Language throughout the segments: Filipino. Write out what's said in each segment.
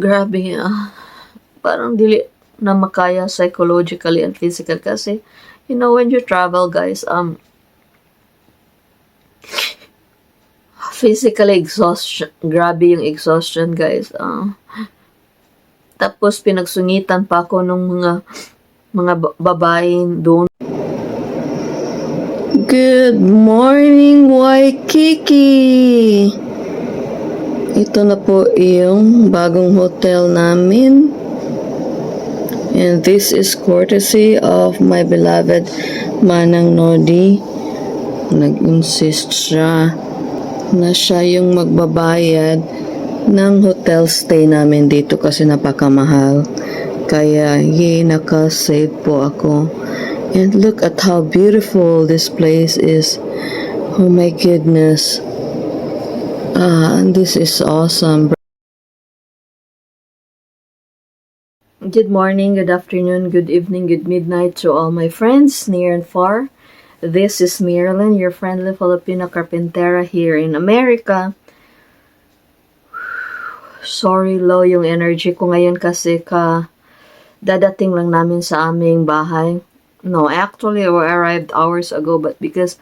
Grabe, parang dili na makaya psychologically and physical kasi, when you travel, guys, physically exhaustion, grabe yung exhaustion, guys. Tapos pinagsungitan pa ako nung mga babae doon. Good morning, Waikiki! Ito na po yung bagong hotel namin. And this is courtesy of my beloved Manang Nodi. Nag-insist siya na siya yung magbabayad ng hotel stay namin dito kasi napakamahal. Kaya, nakasave po ako. And look at how beautiful this place is. Oh my goodness. This is awesome. Good morning, good afternoon, good evening, good midnight to all my friends near and far. This is Marilyn, your friendly Filipino carpentera here in America. Sorry, low yung energy ko ngayon kasi dadating lang namin sa aming bahay. No, actually, I arrived hours ago, but because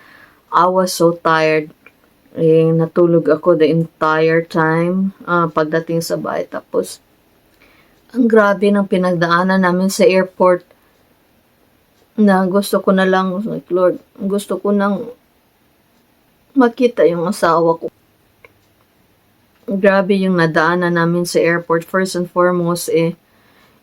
I was so tired, natulog ako the entire time pagdating sa bahay. Tapos, ang grabe ng pinagdaanan namin sa airport na gusto ko na lang, like, Lord, gusto ko nang makita yung asawa ko. Grabe yung nadaanan namin sa airport. First and foremost,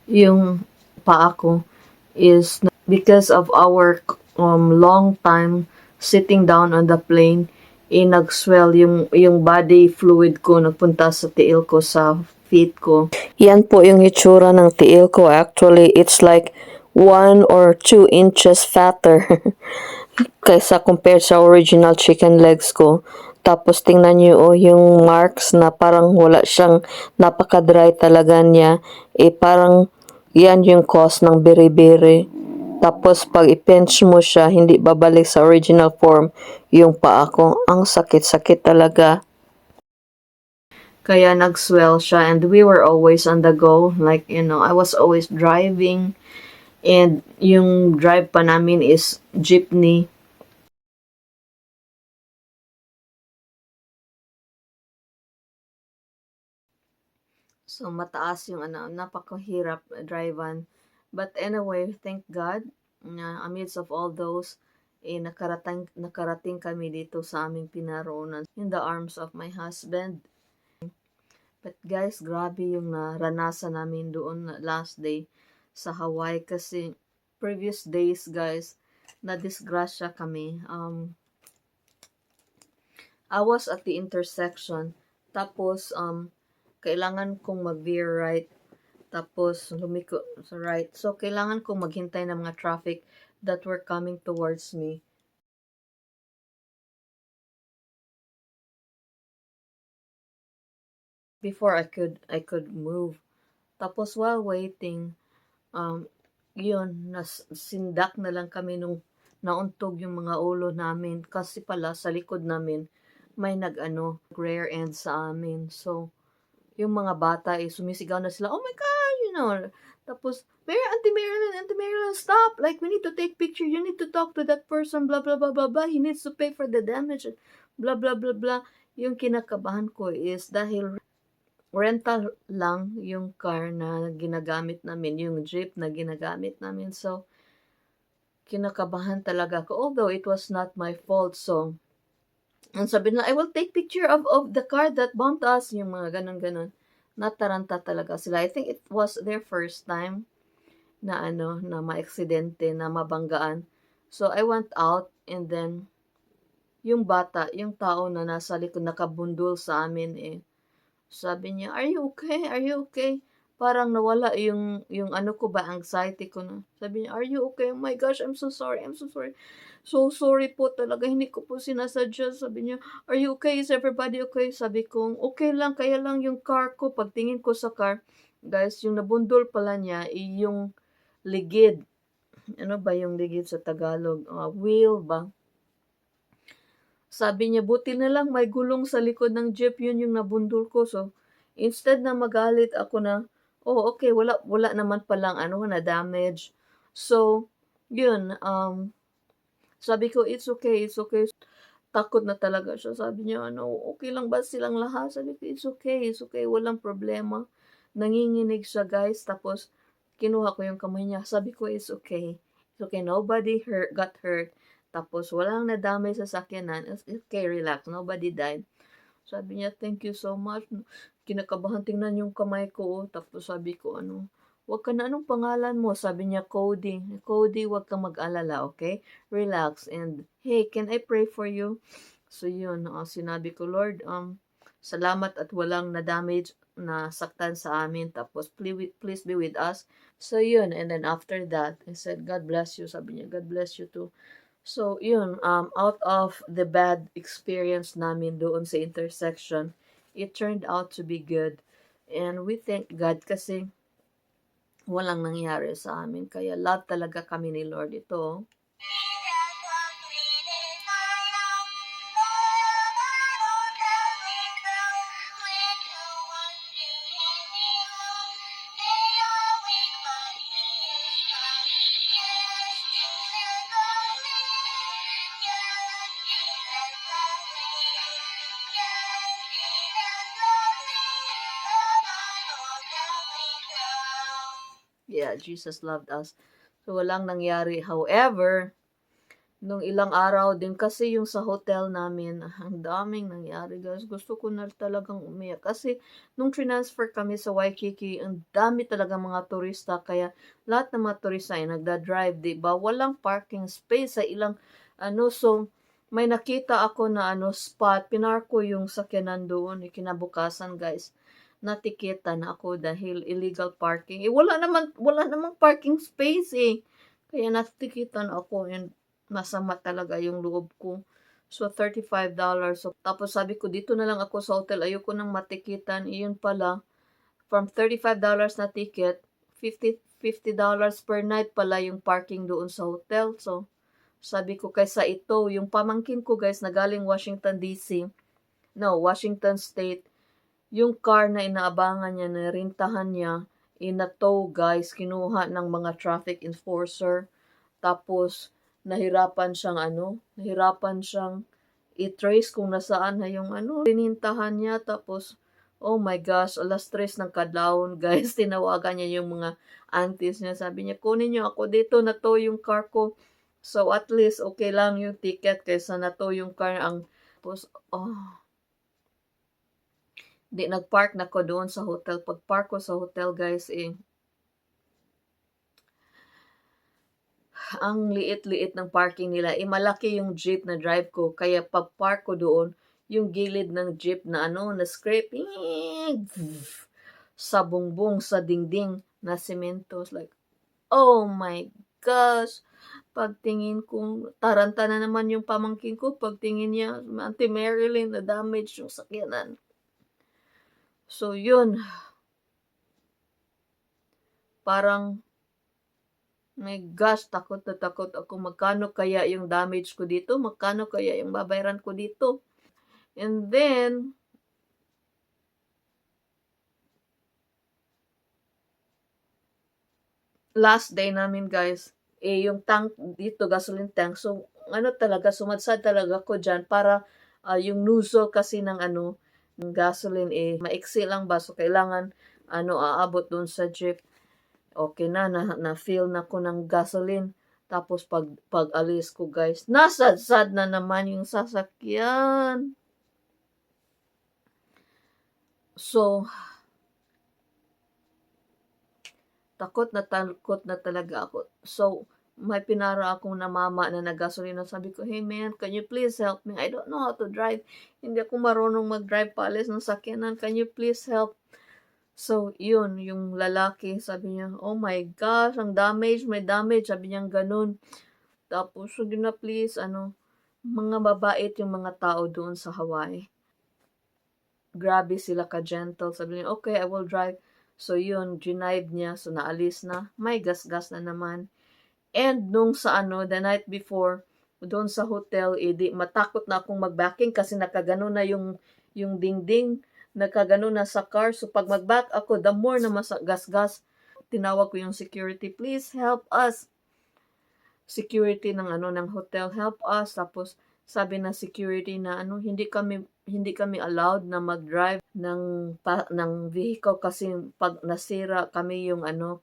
yung paa ko is because of our long time sitting down on the plane, nag-swell yung body fluid ko, nagpunta sa tiil ko, sa feet ko. Yan po yung itsura ng tiil ko. Actually, it's like 1 or 2 inches fatter kaysa compared sa original chicken legs ko. Tapos tingnan nyo yung marks na parang wala siyang, napaka-dry talaga niya. Parang yan yung cause ng biri-biri. Tapos pag i-pinch mo siya, hindi babalik sa original form yung paa ko. Ang sakit-sakit talaga. Kaya nag-swell siya, and we were always on the go. Like, I was always driving, and yung drive pa namin is jeepney. So, mataas yung napakahirap drivean. But anyway, thank God, amidst of all those, nakarating kami dito sa aming pinaroonan in the arms of my husband. But guys, grabe yung naranasan namin doon last day sa Hawaii kasi previous days, guys, na-disgrasya kami. I was at the intersection, tapos kailangan kong mag-veer right, tapos lumiko sa right. So, kailangan kong maghintay ng mga traffic that were coming towards me. Before I could move. Tapos while waiting, yun, sindak na lang kami nung nauntog yung mga ulo namin kasi pala sa likod namin may rear end sa amin. So, yung mga bata sumisigaw na sila, oh my God, Tapos, Auntie Marilyn, stop! Like, we need to take picture. You need to talk to that person, blah, blah, blah, blah, blah. He needs to pay for the damage, blah, blah, blah, blah. Yung kinakabahan ko is dahil rental lang yung car na ginagamit namin, yung jeep na ginagamit namin. So, kinakabahan talaga ako. Although, it was not my fault. So, ang sabi nila, I will take picture of the car that bumped us. Yung mga ganun-ganun. Nataranta talaga sila. I think it was their first time na na maaksidente, na mabanggaan. So, I went out and then, yung bata, yung tao na nasa likod, nakabundol sa amin sabi niya, are you okay? Are you okay? Parang nawala yung ko ba, anxiety ko na. Sabi niya, are you okay? Oh my gosh, I'm so sorry. I'm so sorry. So sorry po talaga. Hindi ko po sinasadya. Sabi niya, are you okay? Is everybody okay? Sabi ko, okay lang. Kaya lang yung car ko. Pagtingin ko sa car, guys, yung nabundol pala niya, yung ligid. Ano ba yung ligid sa Tagalog? Wheel ba? Sabi niya, buti na lang may gulong sa likod ng jeep, yun yung nabundol ko. So, Instead na magalit ako na, "Oh, okay, wala naman palang ano, na damage." So, yun, sabi ko, it's okay." Takot na talaga siya, sabi niya ano, "Okey lang ba silang lahat?" Sabi ko, it's okay, walang problema." Nanginginig siya guys, tapos kinuha ko yung kamay niya, sabi ko, it's okay, nobody got hurt, tapos walang nadamay sa sakyanan, it's okay, relax, nobody died." Sabi niya, "Thank you so much." Kinakabahan tingnan yung kamay ko, oh, tapos sabi ko ano, "Wag ka na, anong pangalan mo?" Sabi niya, "Cody." "Cody, wag kang mag-alala, okay? Relax, and hey, can I pray for you?" So yun, sinabi ko, "Lord, salamat at walang na-damage, nasaktan sa amin, tapos please be with us." So yun, and then after that, I said, "God bless you." Sabi niya, "God bless you too." So, yun, out of the bad experience namin doon sa intersection, it turned out to be good. And we thank God kasi walang nangyari sa amin. Kaya love talaga kami ni Lord ito. Yeah, Jesus loved us. So, walang nangyari. However, nung ilang araw din kasi yung sa hotel namin, ang daming nangyari guys. Gusto ko na talagang umiyak. Kasi nung transfer kami sa Waikiki, ang dami talaga mga turista. Kaya lahat ng mga turista ay nagda-drive, diba? Walang parking space sa ilang, so may nakita ako na spot. Pinark ko yung sakyanan doon. Kinabukasan guys, natikitan ako dahil illegal parking. Wala namang parking space eh. Kaya natikitan ako and masama talaga yung loob ko. So, $35. So, tapos sabi ko, dito na lang ako sa hotel. Ayoko nang matikitan. Iyon pala, from $35 na ticket, $50 per night pala yung parking doon sa hotel. So, sabi ko, kaysa ito, yung pamangkin ko guys, na galing Washington DC, no, Washington State, yung car na inaabangan niya, na rintahan niya, inato guys, kinuha ng mga traffic enforcer. Tapos, nahirapan siyang i-trace kung nasaan na yung pinintahan niya. Tapos, oh my gosh, 3:00 ng kadlawon, guys, tinawagan niya yung mga aunties niya. Sabi niya, "Kunin niyo ako dito, nato yung car ko." So, at least, okay lang yung ticket kaysa nato yung car. Tapos, nagpark na ko doon sa hotel. Pag-park ko sa hotel, guys, ang liit-liit ng parking nila. Malaki yung jeep na drive ko. Kaya pag-park ko doon, yung gilid ng jeep na na scraping, sa bungbong, sa dingding na semento. Like, oh my gosh! Pagtingin ko, taranta na naman yung pamangkin ko. Pagtingin niya, Auntie Marilyn, na damage yung sakyanan. So, yun. Parang, my gosh, takot na takot ako. Magkano kaya yung damage ko dito? Magkano kaya yung babayaran ko dito? And then, last day namin guys, yung tank dito, gasoline tank. So, talaga, sumadsad talaga ko dyan para yung nozzle kasi ng ng gasoline maiksi lang ba? So, kailangan aabot dun sa jeep. Okay na-fill na ko ng gasoline. Tapos pag alis ko guys, nasadsad na naman yung sasakyan. So, takot na talaga ako. So, may pinara akong na mama na naggasolina. Sabi ko, "Hey man, can you please help me? I don't know how to drive. Hindi ako marunong mag-drive paalis ng sakyanan. Can you please help?" So, yun, yung lalaki, sabi niya, "Oh my gosh, ang damage, may damage." Sabi niya ganun. Tapos, sige na please, mga mabait yung mga tao doon sa Hawaii. Grabe sila ka-gentle. Sabi niya, "Okay, I will drive." So, yun, ginive niya. So, naalis na. May gas-gas na naman. And nung sa the night before, doon sa hotel, di matakot na akong mag-backing kasi nakagano na yung dingding nagkagano na sa car. So, pag mag-back ako, the more na masagasgas, tinawag ko yung security, please help us. Security ng ng hotel, help us. Tapos, sabi na security na hindi kami allowed na mag-drive ng vehicle kasi pag nasira kami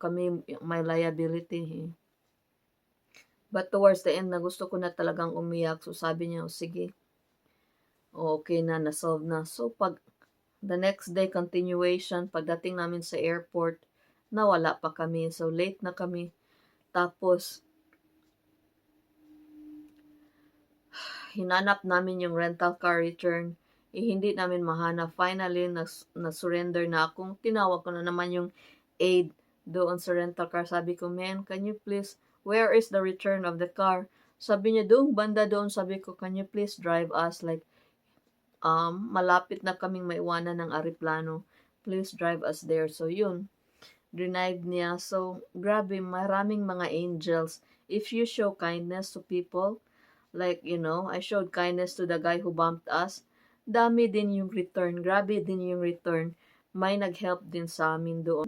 kami may liability. But towards the end na gusto ko na talagang umiyak. So sabi niya, sige, okay na, na-solve na. So pag the next day continuation, pagdating namin sa airport, nawala pa kami. So late na kami. Tapos hinanap namin yung rental car return. Hindi namin mahanap. Finally, na-surrender na akong. Tinawag ko na naman yung aid doon sa rental car. Sabi ko, man, can you please, where is the return of the car? Sabi niya, doon, banda doon. Sabi ko, can you please drive us? Like, malapit na kaming maiwanan ng aeroplano. Please drive us there. So, yun. Denied niya. So, grabe, maraming mga angels. If you show kindness to people, like, I showed kindness to the guy who bumped us. Dami din yung return. Grabe din yung return. May nag-help din sa amin doon.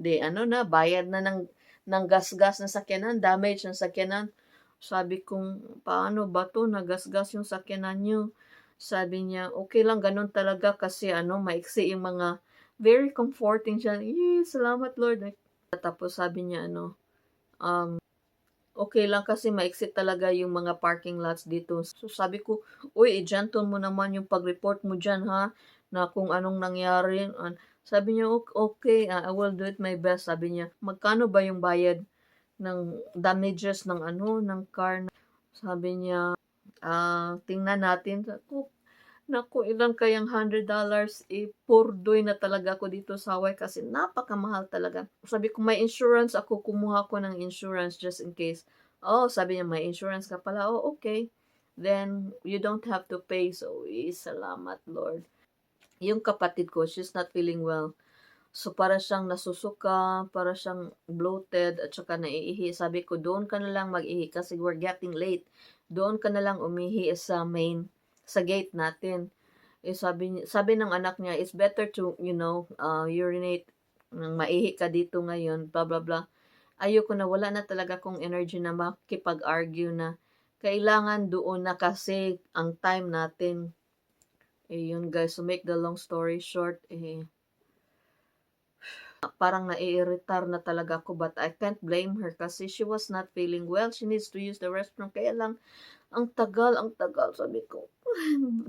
Bayad na ng gas-gas na sakyanan, damage ng sakyanan. Sabi kong, paano ba to? Nagasgas yung sakyanan nyo. Sabi niya, okay lang, ganun talaga kasi maiksi yung mga, very comforting siya. Salamat Lord. Tapos sabi niya, okay lang kasi maiksi talaga yung mga parking lots dito. So sabi ko, uy, i-gentle mo naman yung pag-report mo dyan ha, na kung anong nangyari. Sabi niya, okay, I will do it my best. Sabi niya, magkano ba yung bayad ng damages ng car? Sabi niya, tingnan natin. Naku, ilan kayang $100? Purdoy na talaga ako dito sa Hawaii kasi napakamahal talaga. Sabi ko, may insurance ako, kumuha ko ng insurance just in case. Oh, sabi niya, may insurance ka pala. Oh, okay. Then, you don't have to pay. So, salamat, Lord. Yung kapatid ko, she's not feeling well. So, para siyang nasusuka, para siyang bloated, at saka naiihi. Sabi ko, doon ka na lang mag-ihi kasi we're getting late. Doon ka na lang umihi sa gate natin. Sabi ng anak niya, it's better to, urinate, maihi ka dito ngayon, blah, blah, blah. Ayoko na, wala na talaga kong energy na makipag-argue na kailangan doon na kasi ang time natin. Yun guys, to make the long story short, parang naiiritar na talaga ako but I can't blame her kasi she was not feeling well. She needs to use the restroom. Kaya lang, ang tagal. Sabi ko,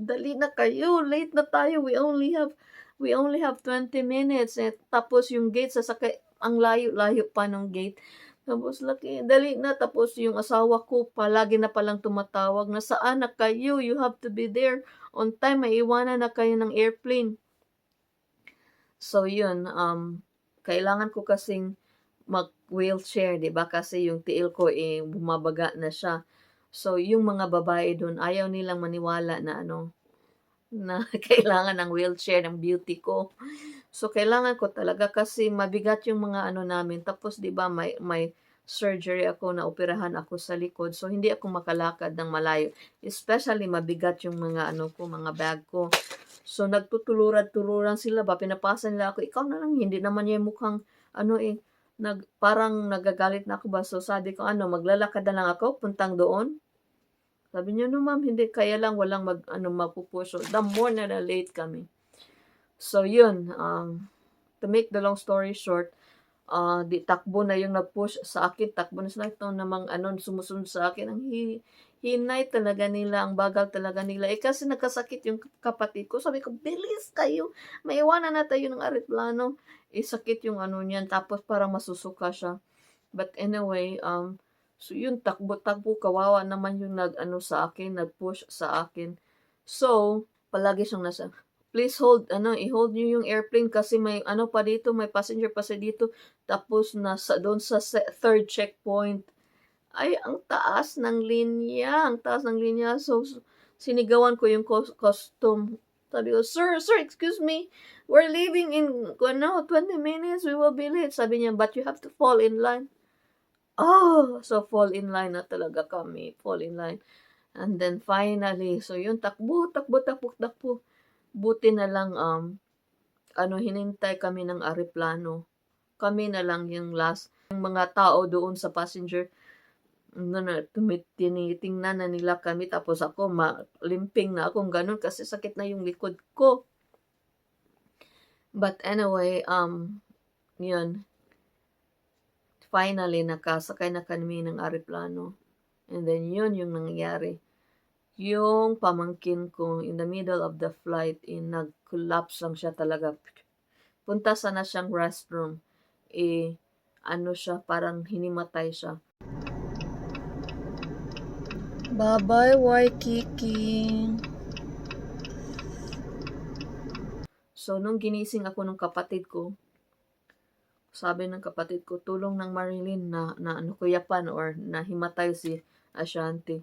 dali na kayo. Late na tayo. We only have 20 minutes. Tapos yung gate, ang layo pa ng gate. Tapos dali na. Tapos yung asawa ko, palagi na palang tumatawag na saan na kayo? You have to be there on time. Maiiwanan na kayo ng airplane. So yun, kailangan ko kasing mag-wheelchair, 'di ba? Kasi yung tiil ko bumabaga na siya. So yung mga babae doon ayaw nilang maniwala na na kailangan ng wheelchair ng beauty ko. So kailangan ko talaga kasi mabigat yung mga namin. Tapos 'di ba may surgery ako, na operahan ako sa likod. So hindi ako makalakad ng malayo. Especially mabigat yung mga mga bag ko. So, nagtutuluran sila ba, pinapasa nila ako, ikaw na lang, hindi naman yan mukhang, parang nagagalit na ako ba. So, sabi ko, maglalakad na lang ako, puntang doon. Sabi niya, no ma'am, hindi, kaya lang, walang mapupush. So, the more na late kami. So, yun, to make the long story short, takbo na yung nag-push sa akin, takbo na sila ito namang sumusunod sa akin, ang hinay talaga nila, ang bagal talaga nila. Kasi nagkasakit yung kapatid ko. Sabi ko, bilis kayo. Maiwanan na tayo ng aeroplano. Sakit yung niyan. Tapos parang masusuka siya. But anyway, so yun, takbo-takbo, kawawa naman yung sa akin, nag-push sa akin. So, palagi siyang nasa, please hold, i-hold niyo yung airplane kasi may pa dito, may passenger pa sa dito. Tapos doon sa third checkpoint, ay, ang taas ng linya. So, sinigawan ko yung custom. Sabi ko, sir, excuse me. We're leaving in, 20 minutes. We will be late. Sabi niya, but you have to fall in line. Oh, so fall in line na talaga kami. Fall in line. And then finally, so yun, takbo. Buti na lang, hinintay kami ng aeroplano. Kami na lang yung last. Yung mga tao doon sa passenger, tinitingnan na nila kami, tapos ako limping na akong gano'n kasi sakit na yung likod ko. But anyway, yun, finally nakasakay na kami ng aeroplano. And then yun yung nangyayari. Yung pamangkin ko in the middle of the flight, nag-collapse lang siya talaga. Punta sana siyang restroom. Ano siya, parang hinimatay siya. Bye-bye, Waikiki. So, nung ginising ako ng kapatid ko, sabi ng kapatid ko, tulong ng Marilyn na ano kuyapan or nahimatay si Ashanti.